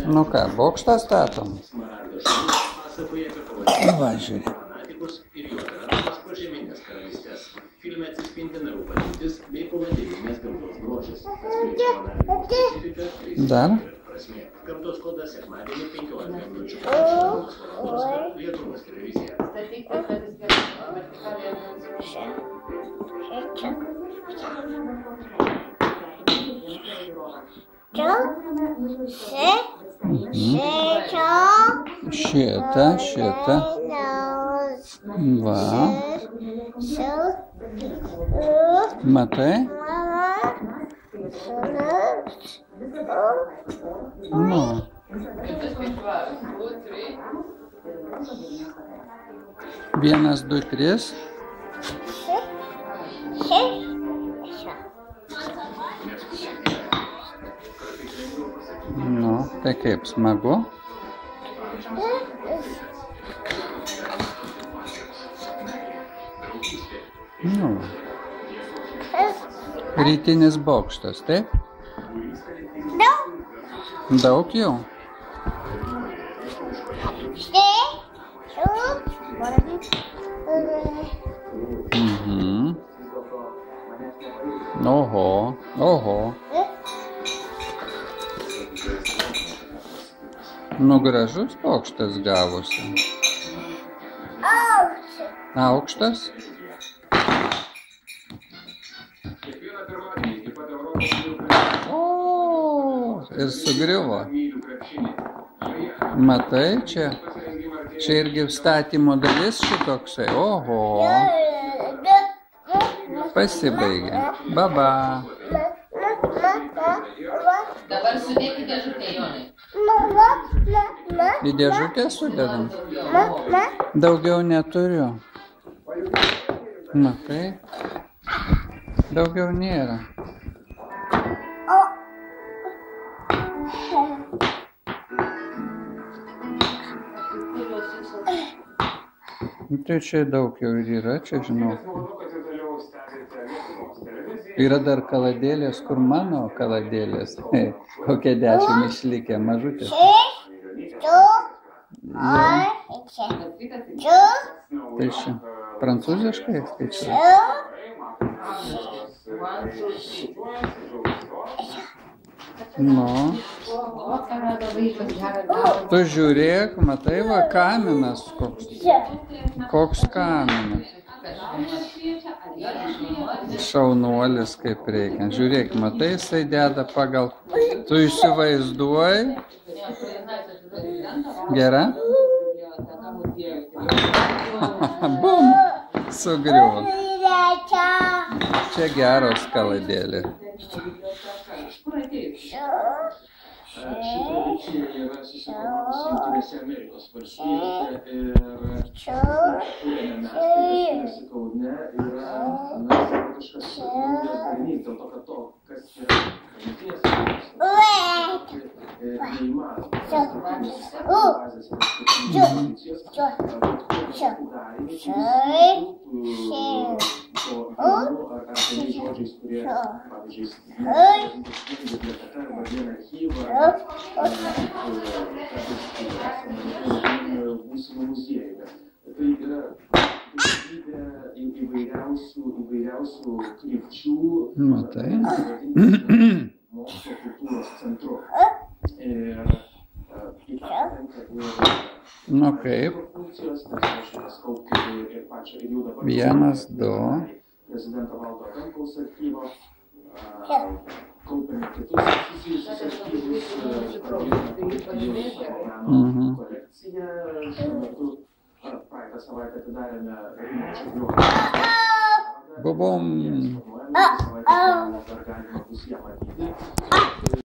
Nu ką, bokštą statom? Va, žiūrėk. Filme atsispindi narų pažintis bei povandeninės gamtos grožis. Dar? Gamtos kodas sekmadienį 15 minučių. Lietuvos televizija. Šitą. Va. Matai? Nu. 1, 2, 3. Nu, tai kaip, smagu? Nu. Rytinis bokštas, taip? Daug jau? Oho. Nu, gražus bokštas gavosi. Aukštas? Ir sugriuvo. Matai, čia irgi statymo dalis šitoksai. Oho. Pasibaigė. Baba. Dabar sudėk į dėžutę, Jonai. Į dėžutę sudedam? Daugiau neturiu. Matai. Daugiau nėra. Tai čia daug jau ir yra, čia žinau. Yra dar kaladėlės, kur mano kaladėlės. Kokie 10 išlikę, mažutės. Tai čia prancūziškai skaičiuoju. Nu. Tu žiūrėk, matai, va, kaminas koks. Koks kaminas. Šaunuolis kaip reikia. Žiūrėk, matai, jisai deda pagal. Tu įsivaizduoji. Gera? Bum! Sugriuvo. Čia geros kaladėlės. Ši tradicija yra susiformavusi Jungtinėse Amerikos valstijose ir kuriame mes, tai skiriasi Kaune, yra savotiškas naujas darinys, dėl to, kad to, kas yra Jungtinėse Amerikos neįmanoma. Bazės tradicijos, ar keliais žodžiais, kurie, pavyzdžiui, biblioteka arba vieną archyvą, būsimų muziejų. Tai yra daugybė įvairiausių krypčių mokslo kultūros centru. Ir nu kaip? 1, 2. Prezidento Valdo Adamkaus archyvo, kaupiame kitus susijusius archyvus, pradėjome savo meno kolekciją. Šiuo metu praeitą savaitę atidarėme Rimo Čiurlionio parodą. Bubum! Savaitę dar galima bus ją matyti.